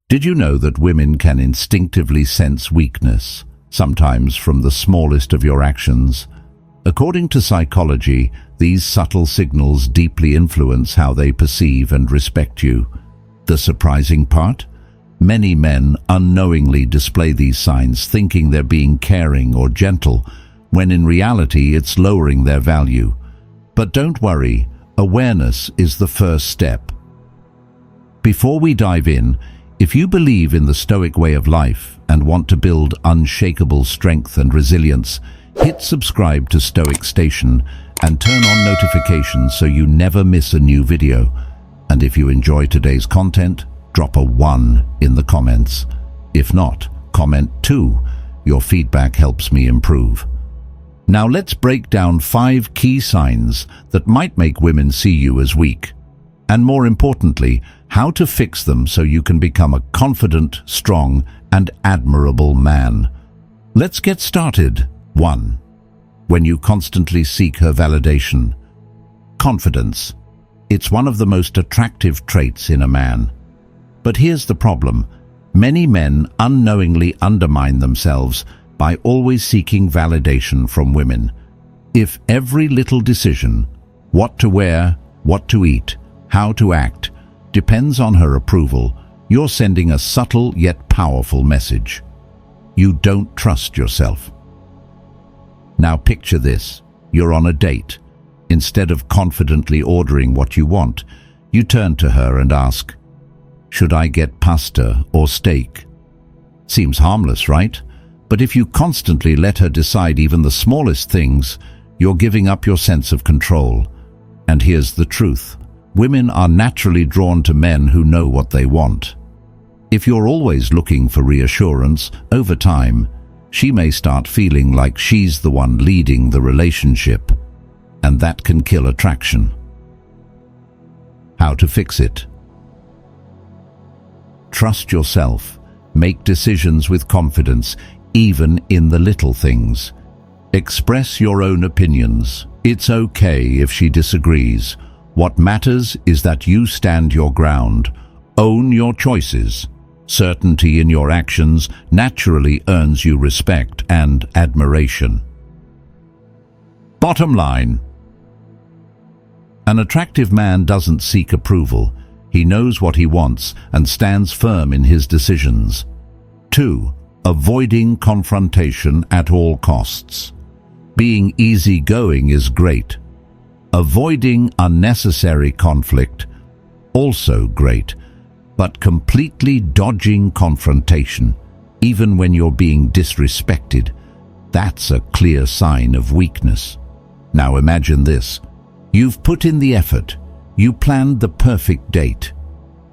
Did you know that women can instinctively sense weakness, sometimes from the smallest of your actions? According to psychology, these subtle signals deeply influence how they perceive and respect you. The surprising part? Many men unknowingly display these signs, thinking they're being caring or gentle, when in reality it's lowering their value. But don't worry, awareness is the first step. Before we dive in, if you believe in the Stoic way of life and want to build unshakable strength and resilience, hit subscribe to Stoic Station and turn on notifications so you never miss a new video. And if you enjoy today's content, drop a 1 in the comments. If not, comment 2. Your feedback helps me improve. Now let's break down 5 key signs that might make women see you as weak. And more importantly, how to fix them so you can become a confident, strong, and admirable man. Let's get started. 1. When you constantly seek her validation. Confidence. It's one of the most attractive traits in a man. But here's the problem. Many men unknowingly undermine themselves by always seeking validation from women. If every little decision, what to wear, what to eat, how to act, depends on her approval, you're sending a subtle yet powerful message. You don't trust yourself. Now picture this. You're on a date. Instead of confidently ordering what you want, you turn to her and ask, "Should I get pasta or steak?" Seems harmless, right? But if you constantly let her decide even the smallest things, you're giving up your sense of control. And here's the truth. Women are naturally drawn to men who know what they want. If you're always looking for reassurance, over time, she may start feeling like she's the one leading the relationship, and that can kill attraction. How to fix it? Trust yourself. Make decisions with confidence, even in the little things. Express your own opinions. It's okay if she disagrees. What matters is that you stand your ground. Own your choices. Certainty in your actions naturally earns you respect and admiration. Bottom line. An attractive man doesn't seek approval. He knows what he wants and stands firm in his decisions. 2. Avoiding confrontation at all costs. Being easygoing is great. Avoiding unnecessary conflict, also great, but completely dodging confrontation, even when you're being disrespected, that's a clear sign of weakness. Now imagine this. You've put in the effort. You planned the perfect date.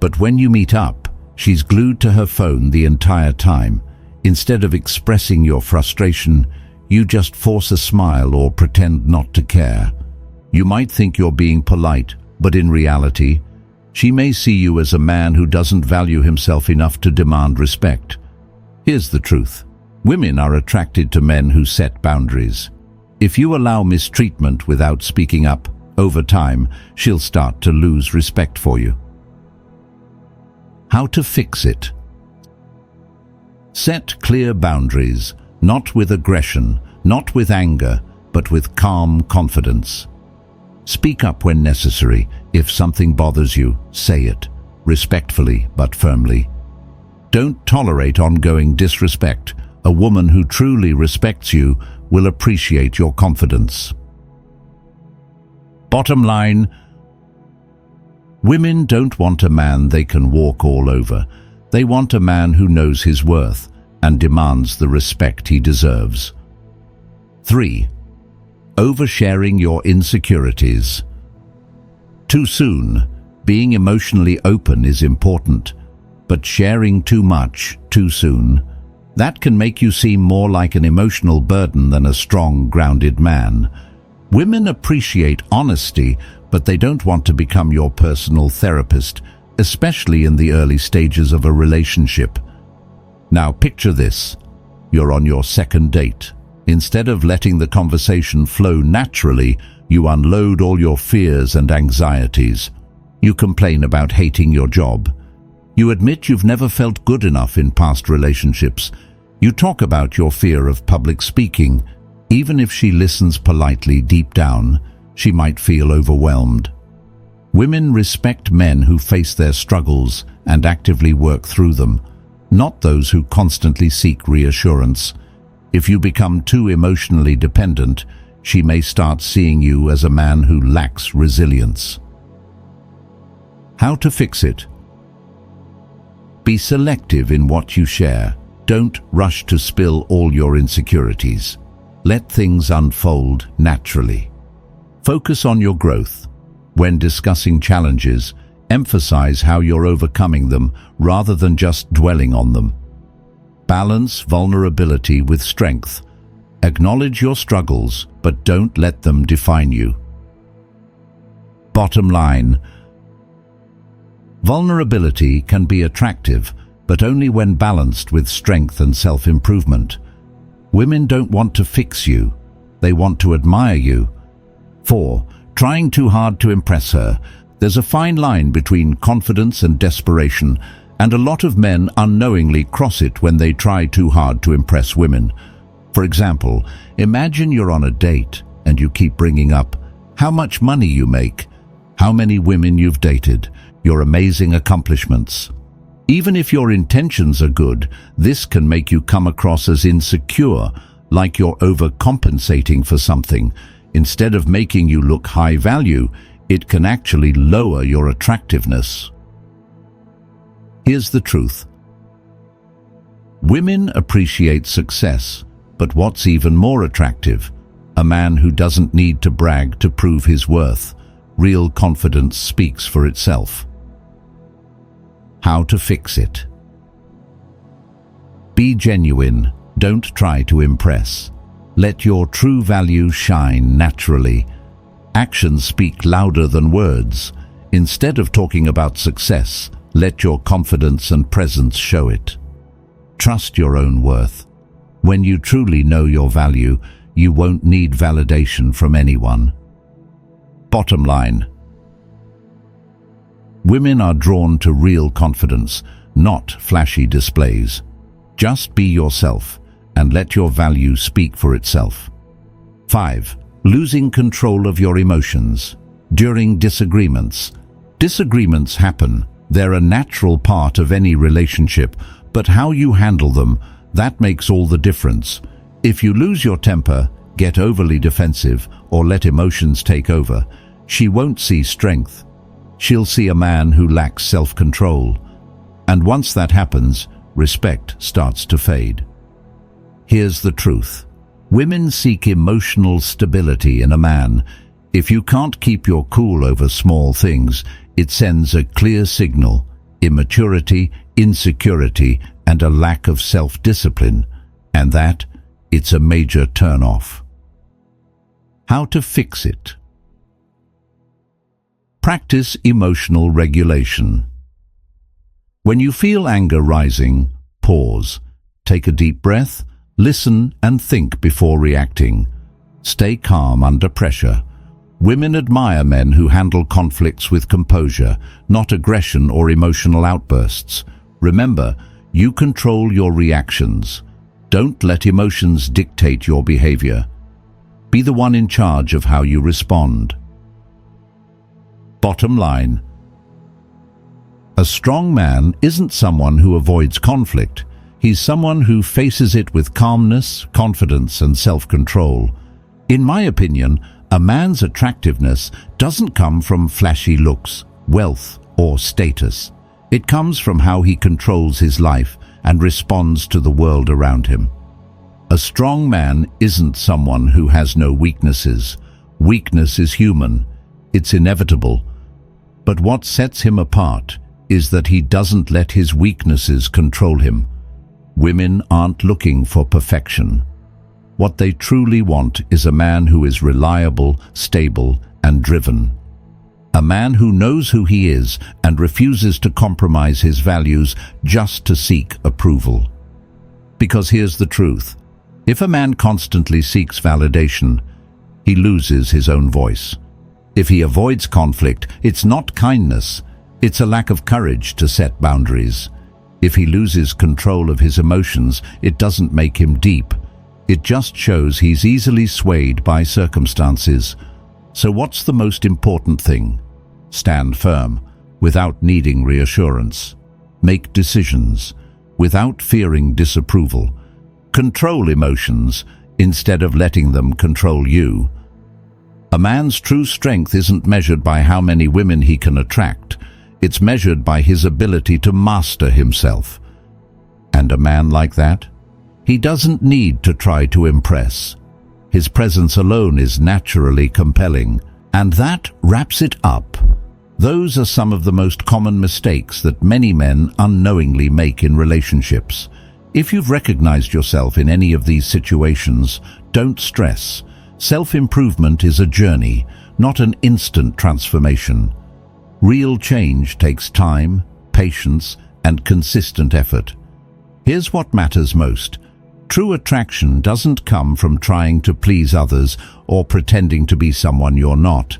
But when you meet up, she's glued to her phone the entire time. Instead of expressing your frustration, you just force a smile or pretend not to care. You might think you're being polite, but in reality, she may see you as a man who doesn't value himself enough to demand respect. Here's the truth. Women are attracted to men who set boundaries. If you allow mistreatment without speaking up, over time, she'll start to lose respect for you. How to fix it? Set clear boundaries, not with aggression, not with anger, but with calm confidence. Speak up when necessary. If something bothers you, say it, respectfully but firmly. Don't tolerate ongoing disrespect. A woman who truly respects you will appreciate your confidence. Bottom line, women don't want a man they can walk all over. They want a man who knows his worth and demands the respect he deserves. 3. Oversharing your insecurities. Too soon. Being emotionally open is important, but sharing too much too soon, that can make you seem more like an emotional burden than a strong, grounded man. Women appreciate honesty, but they don't want to become your personal therapist, especially in the early stages of a relationship. Now picture this. You're on your second date. Instead of letting the conversation flow naturally, you unload all your fears and anxieties. You complain about hating your job, You admit you've never felt good enough in past relationships. You talk about your fear of public speaking. Even if she listens politely deep down, she might feel overwhelmed. Women respect men who face their struggles and actively work through them, not those who constantly seek reassurance. If you become too emotionally dependent, she may start seeing you as a man who lacks resilience. How to fix it? Be selective in what you share. Don't rush to spill all your insecurities. Let things unfold naturally. Focus on your growth. When discussing challenges, emphasize how you're overcoming them rather than just dwelling on them. Balance vulnerability with strength. Acknowledge your struggles, but don't let them define you. Bottom line: vulnerability can be attractive, but only when balanced with strength and self-improvement. Women don't want to fix you, they want to admire you. 4. Trying too hard to impress her. There's a fine line between confidence and desperation, and a lot of men unknowingly cross it when they try too hard to impress women. For example, imagine you're on a date and you keep bringing up how much money you make, how many women you've dated, your amazing accomplishments. Even if your intentions are good, this can make you come across as insecure, like you're overcompensating for something. Instead of making you look high value, it can actually lower your attractiveness. Here's the truth. Women appreciate success, but what's even more attractive? A man who doesn't need to brag to prove his worth. Real confidence speaks for itself. How to fix it? Be genuine. Don't try to impress. Let your true value shine naturally. Actions speak louder than words. Instead of talking about success, let your confidence and presence show it. Trust your own worth. When you truly know your value, you won't need validation from anyone. Bottom line: women are drawn to real confidence, not flashy displays. Just be yourself and let your value speak for itself. 5. Losing control of your emotions. During disagreements. Disagreements happen. They're a natural part of any relationship, but how you handle them, that makes all the difference. If you lose your temper, get overly defensive, or let emotions take over, she won't see strength. She'll see a man who lacks self-control. And once that happens, respect starts to fade. Here's the truth. Women seek emotional stability in a man. If you can't keep your cool over small things, it sends a clear signal: immaturity, insecurity, and a lack of self-discipline. And that, it's a major turn-off. How to fix it? Practice emotional regulation. When you feel anger rising, pause. Take a deep breath, listen and think before reacting. Stay calm under pressure. Women admire men who handle conflicts with composure, not aggression or emotional outbursts. Remember, you control your reactions. Don't let emotions dictate your behavior. Be the one in charge of how you respond. Bottom line: a strong man isn't someone who avoids conflict. He's someone who faces it with calmness, confidence, and self-control. In my opinion, a man's attractiveness doesn't come from flashy looks, wealth, or status. It comes from how he controls his life and responds to the world around him. A strong man isn't someone who has no weaknesses. Weakness is human. It's inevitable. But what sets him apart is that he doesn't let his weaknesses control him. Women aren't looking for perfection. What they truly want is a man who is reliable, stable, and driven. A man who knows who he is and refuses to compromise his values just to seek approval. Because here's the truth. If a man constantly seeks validation, he loses his own voice. If he avoids conflict, it's not kindness, It's a lack of courage to set boundaries. If he loses control of his emotions, it doesn't make him deep. It just shows he's easily swayed by circumstances. So what's the most important thing? Stand firm, without needing reassurance. Make decisions, without fearing disapproval. Control emotions, instead of letting them control you. A man's true strength isn't measured by how many women he can attract. It's measured by his ability to master himself. And a man like that? He doesn't need to try to impress. His presence alone is naturally compelling, and that wraps it up. Those are some of the most common mistakes that many men unknowingly make in relationships. If you've recognized yourself in any of these situations, don't stress. Self-improvement is a journey, not an instant transformation. Real change takes time, patience, and consistent effort. Here's what matters most. True attraction doesn't come from trying to please others or pretending to be someone you're not.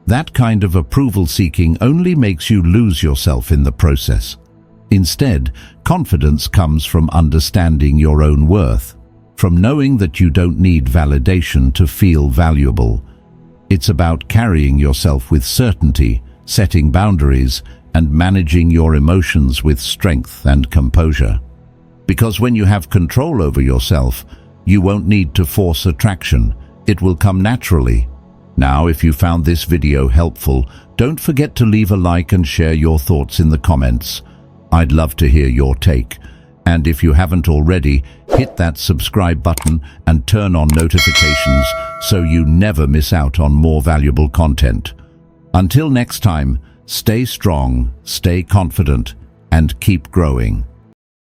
That kind of approval-seeking only makes you lose yourself in the process. Instead, confidence comes from understanding your own worth, from knowing that you don't need validation to feel valuable. It's about carrying yourself with certainty, setting boundaries, and managing your emotions with strength and composure. Because when you have control over yourself, you won't need to force attraction. It will come naturally. Now, if you found this video helpful, don't forget to leave a like and share your thoughts in the comments. I'd love to hear your take. And if you haven't already, hit that subscribe button and turn on notifications so you never miss out on more valuable content. Until next time, stay strong, stay confident, and keep growing.